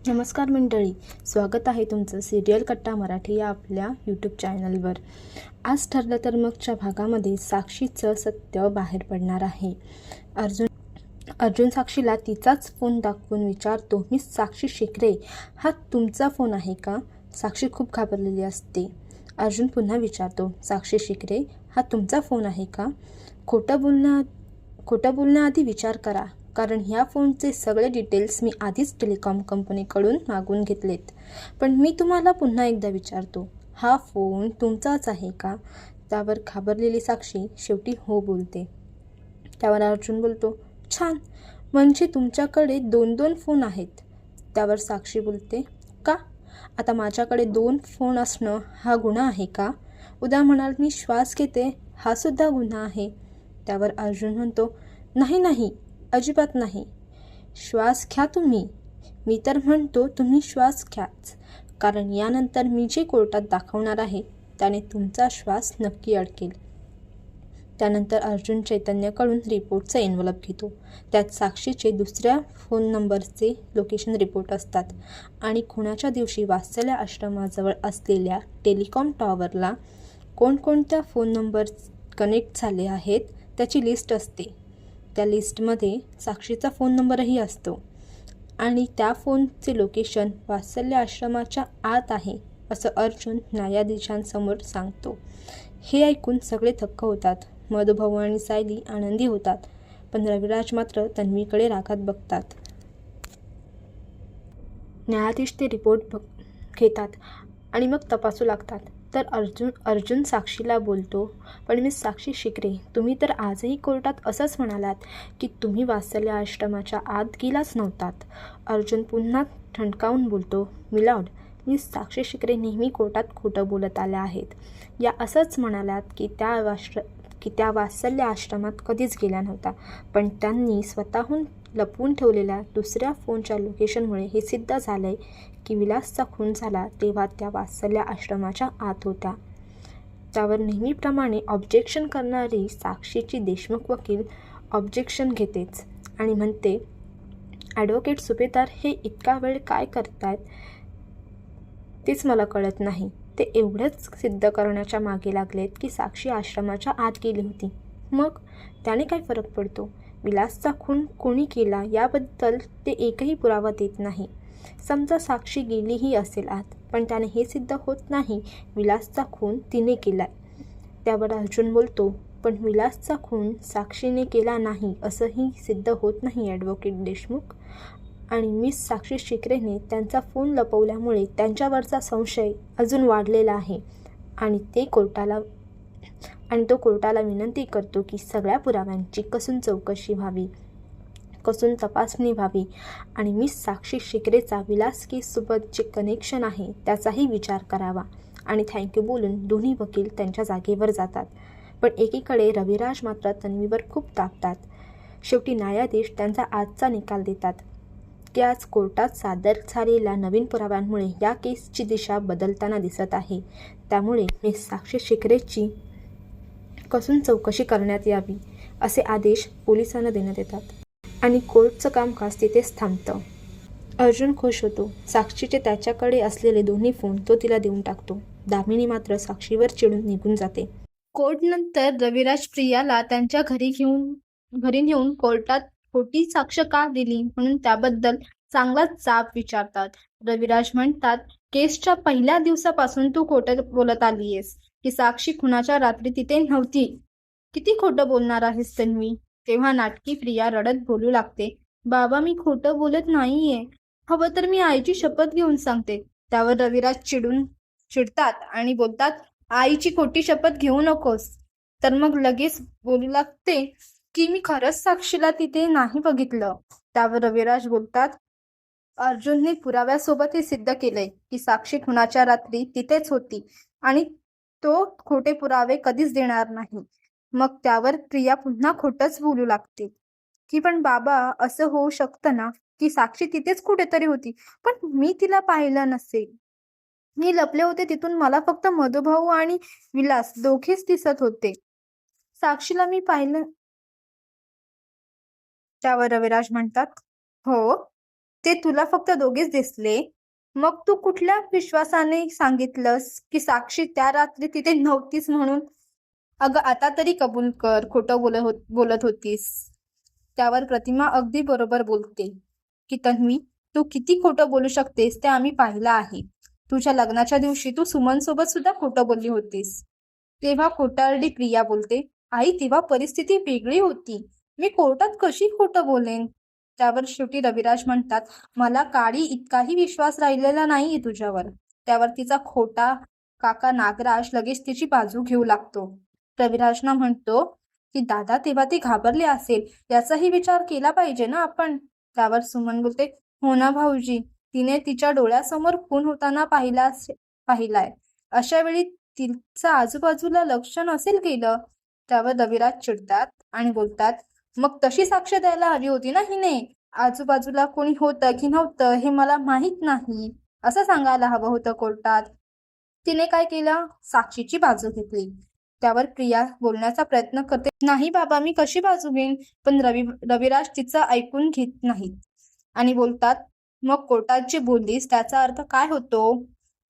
नमस्कार मंडळी, स्वागत आहे तुमचं सिरियल कट्टा मराठी या आपल्या यूट्यूब चॅनलवर. आज ठरलं तर मगच्या भागामध्ये साक्षीचं सत्य बाहेर पडणार आहे. अर्जुन साक्षीला तिचाच फोन दाखवून विचारतो, मिस साक्षी शिकरे, हा तुमचा फोन आहे का? साक्षी खूप घाबरलेली असते. अर्जुन पुन्हा विचारतो, साक्षी शिकरे, हा तुमचा फोन आहे का? खोटं बोलण्याआधी विचार करा, कारण ह्या फोनचे सगळे डिटेल्स मी आधीच टेलिकॉम कंपनीकडून मागून घेतलेत. पण मी तुम्हाला पुन्हा एकदा विचारतो, हा फोन तुमचाच आहे का? त्यावर घाबरलेली साक्षी शेवटी हो बोलते. त्यावर अर्जुन बोलतो, छान, म्हणजे तुमच्याकडे 2 फोन आहेत. त्यावर साक्षी बोलते, का? आता माझ्याकडे 2 फोन असणं हा गुन्हा आहे का? उद्या म्हणाल मी श्वास घेते, हा सुद्धा गुन्हा आहे. त्यावर अर्जुन म्हणतो, नाही, अजिबात नाही. श्वास घ्या तुम्ही. मी तर म्हणतो तुम्ही श्वास घ्याच, कारण यानंतर मी जे कोर्टात दाखवणार आहे त्याने तुमचा श्वास नक्की अडकेल. त्यानंतर अर्जुन चैतन्यकडून रिपोर्टचा एन्व्हलप घेतो. त्यात साक्षीचे दुसऱ्या फोन नंबरचे लोकेशन रिपोर्ट असतात आणि खुणाच्या दिवशी वात्सल्य आश्रमाजवळ असलेल्या टेलिकॉम टॉवरला कोणकोणत्या फोन नंबर कनेक्ट झाले आहेत त्याची लिस्ट असते. त्या लिस्टमध्ये साक्षीचा फोन नंबरही असतो आणि त्या फोनचे लोकेशन वात्सल्य आश्रमाच्या आत आहे असं अर्जुन न्यायाधीशांसमोर सांगतो. हे ऐकून सगळे थक्क होतात. मधुभाऊ आणि सायली आनंदी होतात, पण रविराज मात्र तन्वीकडे रागात बघतात. न्यायाधीश ते रिपोर्ट घेतात आणि मग तपासू लागतात. तर अर्जुन साक्षीला बोलतो, पण मिस साक्षी शिकरे, तुम्ही तर आजही कोर्टात असंच म्हणालात की तुम्ही वात्सल्य आश्रमाच्या आत गेलाच नव्हतात. अर्जुन पुन्हा ठणकावून बोलतो, मिलॉर्ड, मिस साक्षी शिकरे नेहमी कोर्टात खोटं बोलत आल्या आहेत. या असंच म्हणाल्यात की त्या वात्सल्य आश्रमात कधीच गेल्या नव्हत्या, पण त्यांनी स्वतःहून लपवून ठेवलेल्या दुसऱ्या फोनच्या लोकेशनमुळे हे सिद्ध झालंय की विलासचा खून झाला तेव्हा त्या वात्सल्य आश्रमाच्या आत होत्या. त्यावर नेहमीप्रमाणे ऑब्जेक्शन करणारी साक्षीची देशमुख वकील ऑब्जेक्शन घेतेच आणि म्हणते, ॲडव्होकेट सुभेदार हे इतका वेळ काय करतायत तेच मला कळत नाही. ते एवढंच सिद्ध करण्याच्या मागे लागलेत की साक्षी आश्रमाच्या आत गेली होती. मग त्याने काय फरक पडतो? विलासचा खून कोणी केला याबद्दल ते एकही पुरावा देत नाही. समजा साक्षी गेलीही असेल आत, पण त्याने हे सिद्ध होत नाही विलासचा खून तिने केलाय. त्यावर अर्जुन बोलतो, पण विलासचा खून साक्षीने केला नाही असंही सिद्ध होत नाही ॲडव्होकेट देशमुख. आणि मिस साक्षी शिकरेने त्यांचा फोन लपवल्यामुळे त्यांच्यावरचा संशय अजून वाढलेला आहे आणि तो कोर्टाला विनंती करतो की सगळ्या पुराव्यांची कसून चौकशी व्हावी, कसून तपासणी व्हावी आणि मिस साक्षी शिकरेचा विलास केससोबत जे कनेक्शन आहे त्याचाही विचार करावा. आणि थँक्यू बोलून दोन्ही वकील त्यांच्या जागेवर जातात. पण एकीकडे रविराज मात्र तन्वीवर खूप तापतात. शेवटी न्यायाधीश त्यांचा आजचा निकाल देतात की आज कोर्टात सादर झालेल्या नवीन पुराव्यांमुळे या केसची दिशा बदलताना दिसत आहे. त्यामुळे मिस साक्षी शिकरेची कसून चौकशी करण्यात यावी असे आदेश पोलिसांना देण्यात येतात आणि कोर्टचं कामकाज तिथेच थांबतं. अर्जुन खुश होतो. साक्षीचे त्याच्याकडे असलेले दोन्ही फोन तो तिला देऊन टाकतो. दामिनी मात्र साक्षीवर चिडून निघून जाते. कोर्टनंतर रविराज प्रियाला त्यांच्या घरी नेऊन कोर्टात खोटी साक्ष का दिली म्हणून त्याबद्दल चांगलाच जाब विचारतात. रविराज म्हणतात, केसच्या पहिल्या दिवसापासून तू खोटं बोलत आलीयस की साक्षी खुनाच्या रात्री तिथे नव्हती. किती खोटं बोलणार आहेस तन्वी? तेव्हा नाटकी प्रिया रडत बोलू लागते, बाबा मी खोटं बोलत नाहीये, हवं तर मी आईची शपथ घेऊन सांगते. त्यावर रविराज चिडतात आणि बोलतात, आईची खोटी शपथ घेऊ नकोस. तर मग लगेच बोलू लागते की मी खरंच साक्षीला तिथे नाही बघितलं. त्यावर रविराज बोलतात, अर्जुनने पुराव्यासोबत हे सिद्ध केलंय की साक्षी खुनाच्या रात्री तिथेच होती आणि तो खोटे पुरावे कधीच देणार नाही. मग त्यावर प्रिया पुन्हा खोटंच बोलू लागते की पण बाबा असं होऊ शकतं ना की साक्षी तिथेच कुठेतरी होती, पण मी तिला पाहिलं नसेल. मी लपले होते तिथून मला फक्त मधुभाऊ आणि विलास दोघेच दिसत होते. साक्षीला मी पाहिलं. त्यावर रविराज म्हणतात, हो ते तुला फक्त दोघेच दिसले. मग तू कुठल्या विश्वासाने सांगितलंस की साक्षी त्या रात्री तिथे नव्हतीच म्हणून? अगं आता तरी कबूल कर, खोटं बोलत होतीस. त्यावर प्रतिमा अगदी बरोबर बोलते की तन्वी, तू किती खोटं बोलू शकतेस ते आम्ही पाहिलं आहे. तुझ्या लग्नाच्या दिवशी तू सुमन सोबत सुद्धा खोटं बोलली होतीस. तेव्हा खोटारडी प्रिया बोलते, आई तेव्हा परिस्थिती वेगळी होती. मी कोर्टात कशी खोटं बोलेन? त्यावर शेवटी रविराज म्हणतात, मला काळी इतकाही विश्वास राहिलेला नाहीये तुझ्यावर. त्यावर तिचा खोटा काका नागराज लगेच तिची बाजू घेऊ लागतो. रविराजना म्हणतो की दादा तेव्हा ती घाबरली असेल याचाही विचार केला पाहिजे ना आपण. त्यावर सुमन बोलते, हो ना भाऊजी, तिने तिच्या डोळ्यासमोर खून होताना पाहिलाय. अशा वेळी तिचं आजूबाजूला लक्ष नसेल केलं. त्यावर रविराज चिडतात आणि बोलतात, मग तशी साक्ष द्यायला हवी होती ना हिने. आजूबाजूला कोणी होतं की नव्हतं हे मला माहित नाही असं सांगायला हवं होतं कोर्टात. तिने काय केलं? साक्षीची बाजू घेतली. त्यावर प्रिया बोलण्याचा प्रयत्न करते, नाही बाबा मी कशी बाजू घेईन. पण रविराज तिचं ऐकून घेत नाहीत आणि बोलतात, मग कोर्टात जे बोललीस त्याचा अर्थ काय होतो?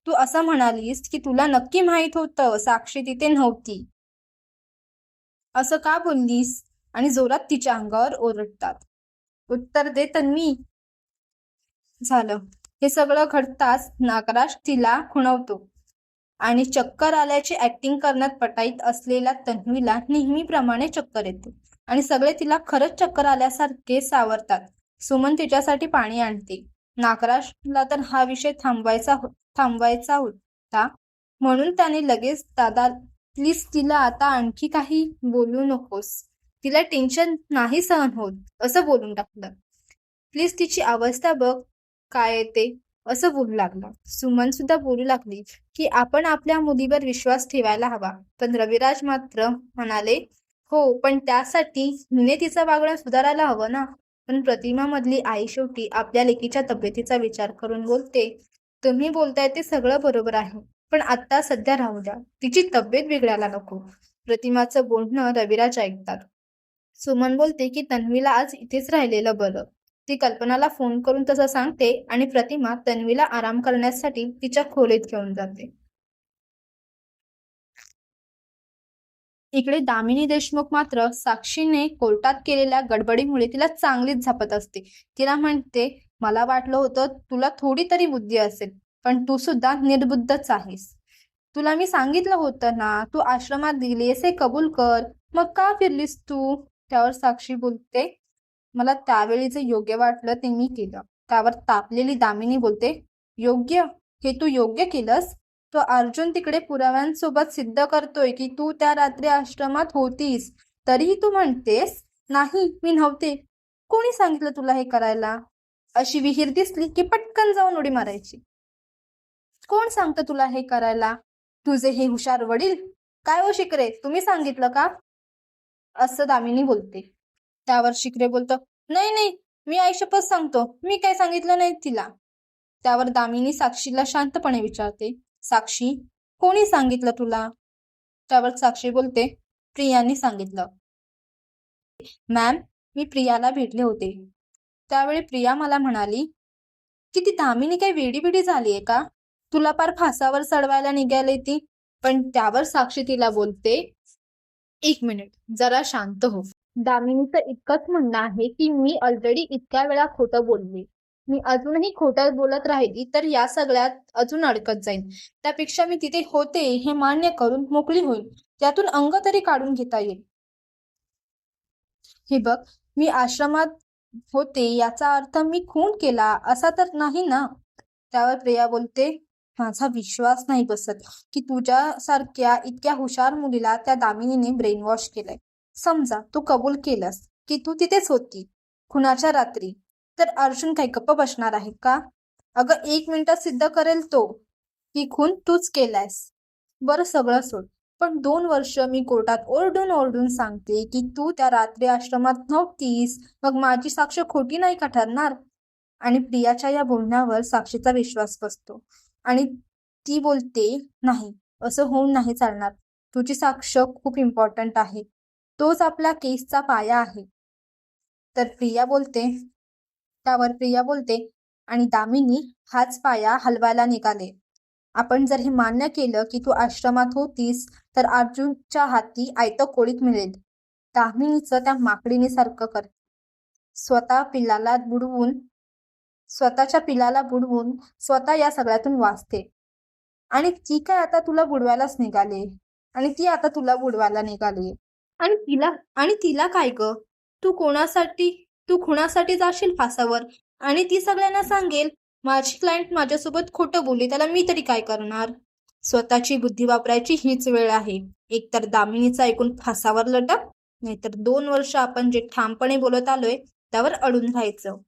तू असं म्हणालीस की तुला नक्की माहित होतं साक्षी तिथे नव्हती. असं का बोललीस? आणि जोरात तिच्या अंगावर ओरडतात. उत्तर दे तन्वी. झालं. हे सगळं घडताच नागराज तिला खुणवतो आणि चक्कर आल्याची ऍक्टिंग करण्यात पटाईत असलेल्या तन्वीला नेहमीप्रमाणे चक्कर येते आणि सगळे तिला खरंच चक्कर आल्यासारखे सावरतात. सुमन तिच्यासाठी पाणी आणते. नागराजला तर हा विषय थांबवायचा होता म्हणून त्याने लगेच, दादा प्लीज तिला आता आणखी काही बोलू नकोस, तिला टेन्शन नाही सहन होत असं बोलून टाकलं. प्लीज तिची अवस्था बघ काय येते असं बोलू लागला. सुमन सुद्धा बोलू लागली की आपण आपल्या मुलीवर विश्वास ठेवायला हवा. पण रविराज मात्र म्हणाले, हो पण त्यासाठी हिने तिचं वागणं सुधारायला हवं ना. पण प्रतिमा मधली आई शेवटी आपल्या लेकीच्या तब्येतीचा विचार करून बोलते, तुम्ही बोलताय ते सगळं बरोबर आहे पण आता सध्या राहू द्या, तिची तब्येत बिघडायला नको. प्रतिमाचं बोलणं रविराज ऐकतात. सुमन बोलते की तन्वीला आज इथेच राहिलेलं बरं. ती कल्पनाला फोन करून तसं सांगते आणि प्रतिमा तन्वीला आराम करण्यासाठी तिच्या खोलीत घेऊन जाते. इकडे दामिनी देशमुख मात्र साक्षीने कोर्टात केलेल्या गडबडीमुळे तिला चांगलीच झापत असते. तिला म्हणते, मला वाटलं होतं तुला थोडी तरी बुद्धी असेल पण तू सुद्धा निर्बुद्धच आहेस. तुला मी सांगितलं होतं ना तू आश्रमात गेलीस हे कबूल कर, मग का फिरलीस तू? त्यावर साक्षी बोलते, मला त्यावेळी जे योग्य वाटलं ते मी केलं. त्यावर तापलेली दामिनी बोलते, योग्य? हे तू योग्य केलंस? तो अर्जुन तिकडे पुराव्यांसोबत सिद्ध करतोय की तू त्या रात्री आश्रमात होतीस, तरीही तू म्हणतेस नाही मी नव्हते. कोणी सांगितलं तुला हे करायला? अशी विहीर दिसली की पटकन जाऊन उडी मारायची. कोण सांगतं तुला हे करायला? तुझे हे हुशार वडील? काय हो शिकरे, तुम्ही सांगितलं का? असं दामिनी बोलते. त्यावर शिकरे बोलतो, नाही नाही मी आईशपथ सांगतो, मी काय सांगितलं नाही तिला. त्यावर दामिनी साक्षीला शांतपणे विचारते, साक्षी कोणी सांगितलं तुला? त्यावर साक्षी बोलते, प्रियाने सांगितलं. मॅम मी प्रियाला भेटले होते. त्यावेळी प्रिया मला म्हणाली की ती दामिनी काही वेडी झालीये का? तुला पार फासावर चढवायला निघाली ती. पण त्यावर साक्षी तिला बोलते, एक मिनिट जरा शांत हो. दामिनीचं इतकंच म्हणणं आहे की मी ऑलरेडी इतक्या वेळा खोटं बोलले. मी अजूनही खोटं बोलत राहिली तर या सगळ्यात अजून अडकत जाईन. त्यापेक्षा मी तिथे होते हे मान्य करून मोकळी होईल. त्यातून अंग तरी काढून घेता येईल. हे बघ, मी आश्रमात होते याचा अर्थ मी खून केला असा तर नाही ना. त्यावर प्रिया बोलते, माझा विश्वास नाही बसत की तुझ्यासारख्या इतक्या हुशार मुलीला त्या दामिनीने ब्रेन वॉश केलंय. समजा तू कबूल केलंस की तू तिथेच होती खुनाच्या रात्री, तर अर्जुन काही गप्प बसणार आहे का? अगं 1 मिनिटात सिद्ध करेल तो की खून तूच केलायस. बरं सगळं सोड, पण 2 वर्ष मी कोर्टात ओरडून ओरडून सांगते की तू त्या रात्री आश्रमात नव्हतीस, मग माझी साक्ष खोटी नाही का ठरणार? आणि प्रियाच्या या बोलण्यावर साक्षीचा विश्वास बसतो आणि ती बोलते, नाही असं होऊन नाही चालणार. तुझी साक्ष खूप इम्पॉर्टंट आहे, तोच आपल्या केसचा पाया आहे. त्यावर प्रिया बोलते, आणि दामिनी हाच पाया हलवायला निघाले. आपण जर हे मान्य केलं की तू आश्रमात होतीस तर अर्जुनच्या हाती आयतं कोळीत मिळेल. दामिनीचं त्या माकडीने कर. स्वतःच्या पिलाला बुडवून स्वतः या सगळ्यातून वाचते. आणि ती काय आता तुला बुडवायलाच निघाली. आणि तिला काय ग? तू खुणासाठी जाशील फासावर आणि ती सगळ्यांना सांगेल माझी क्लायंट माझ्यासोबत खोटं बोलली, त्याला मी तरी काय करणार? स्वतःची बुद्धी वापरायची हीच वेळ आहे. एकतर दामिनीचं ऐकून फासावर लटक, नाहीतर 2 वर्ष आपण जे ठामपणे बोलत आलोय त्यावर अडून राहायचं.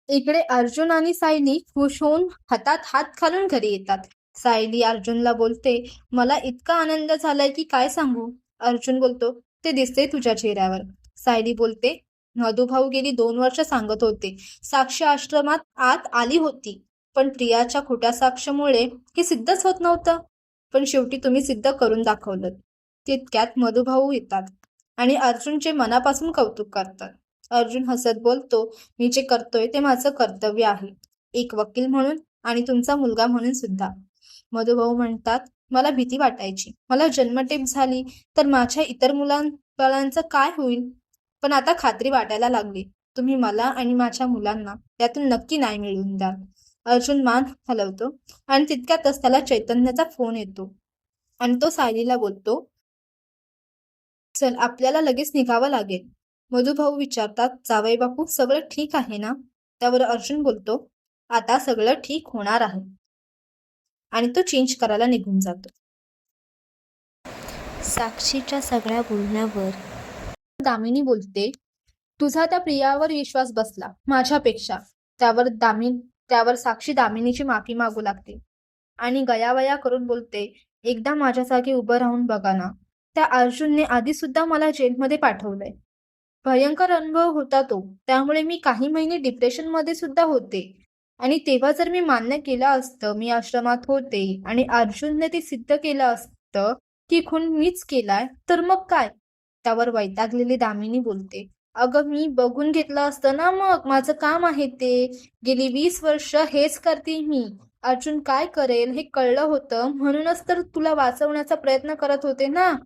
इकडे अर्जुन आणि सायली खुश होऊन हातात हात घालून घरी येतात. सायली अर्जुनला बोलते, मला इतका आनंद झालाय की काय सांगू. अर्जुन बोलतो, ते दिसते तुझ्या चेहऱ्यावर. सायली बोलते, मधुभाऊ गेली 2 वर्ष सांगत होते साक्षी आश्रमात आत आली होती, पण प्रियाच्या खोट्या साक्षीमुळे हे सिद्धच होत नव्हतं. पण शेवटी तुम्ही सिद्ध करून दाखवलं. तितक्यात मधुभाऊ येतात आणि अर्जुनचे मनापासून कौतुक करतात. अर्जुन हसत बोलतो, मी जे करतोय ते माझं कर्तव्य आहे, एक वकील म्हणून आणि तुमचा मुलगा म्हणून सुद्धा. मधुभाऊ म्हणतात, मला भीती वाटायची, मला जन्मठेप झाली तर माझ्या इतर मुलांचं काय होईल, पण आता खात्री वाटायला लागली. तुम्ही मला आणि माझ्या मुलांना त्यातून नक्की न्याय मिळवून द्याल. अर्जुन मान हलवतो आणि तितक्यातच त्याला चैतन्याचा फोन येतो आणि तो सायलीला बोलतो, चल आपल्याला लगेच निघावं लागेल. मधुभाऊ विचारतात, जावई बापू सगळं ठीक आहे ना? त्यावर अर्जुन बोलतो, आता सगळं ठीक होणार आहे. आणि तो चेंज करायला निघून जातो. साक्षीच्या सगळ्या बोलण्यावर दामिनी बोलते, तुझा त्या प्रियावर विश्वास बसला माझ्यापेक्षा. त्यावर साक्षी दामिनीची माफी मागू लागते आणि गयावया करून बोलते, एकदा माझ्या जागी उभं राहून बघा ना. त्या अर्जुनने आधी सुद्धा मला जेलमध्ये पाठवलंय. भयंकर अनुभव होता तो, त्यामुळे मी काही महिने डिप्रेशन मध्ये सुद्धा होते. आणि तेव्हा जर मी मान्य केलं असतं मी आश्रमात होते आणि अर्जुनने ते सिद्ध केलं असतं की खून मीच केलाय, तर मग काय? त्यावर वैतागलेली दामिनी बोलते, अगं मी बघून घेतलं असतं ना, मग माझं काम आहे ते. गेली 20 वर्ष हेच करते मी. अर्जुन काय करेल हे कळलं होतं, म्हणूनच तर तुला वाचवण्याचा प्रयत्न करत होते ना.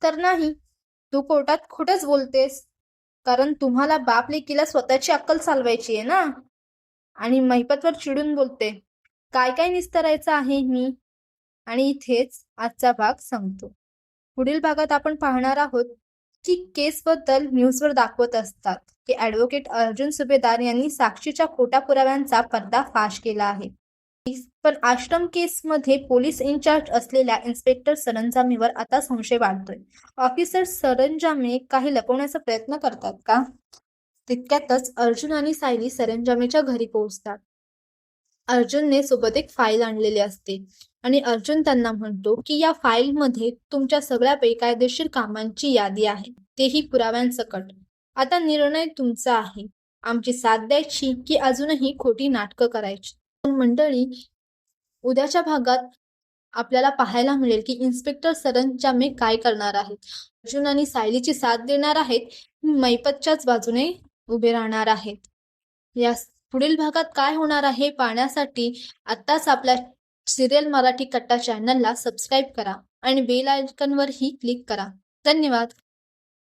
तर नाही, तू कोर्टात खोटंच बोलतेस, कारण तुम्हाला बाप लेकीला स्वतःची अक्कल चालवायची आहे ना. आणि महिपतवर चिडून बोलते, काय काय निस्तरायचं आहे मी. आणि इथेच आजचा भाग संपतो. पुढील भागात आपण पाहणार आहोत की केसबद्दल न्यूजवर दाखवत असतात की ॲडव्होकेट अर्जुन सुभेदार यांनी साक्षीच्या खोट्या पुराव्यांचा पर्दाफाश केला आहे. पण आश्रम केसमध्ये पोलीस इन्चार्ज असलेल्या इन्स्पेक्टर सरंजामेवर आता संशय वाढतोय. ऑफिसर सरंजामे काही लपवण्याचा प्रयत्न करतात का? तितक्यातच अर्जुन आणि सायली सरंजामेच्या घरी पोहोचतात. अर्जुनने सोबत एक फाईल आणलेली असते आणि अर्जुन त्यांना म्हणतो की या फाईलमध्ये तुमच्या सगळ्या बेकायदेशीर कामांची यादी आहे, तेही पुराव्यांसकट. आता निर्णय तुमचा आहे, आमची साथ द्यायची की अजूनही खोटी नाटकं करायची. मंडळी, उद्याच्या भागात आपल्याला पाहायला मिळेल की इन्स्पेक्टर सरंजामे काय करणार आहेत. अर्जुन आणि सायलीची साथ देणार आहेत, मैपतच्याच बाजूने उभे राहणार आहेत. या पुढील भागात काय होणार आहे पाहण्यासाठी आत्ताच आपल्या सिरियल मराठी कट्टा चॅनलला सबस्क्राईब करा आणि बेल आयकॉनवरही क्लिक करा. धन्यवाद.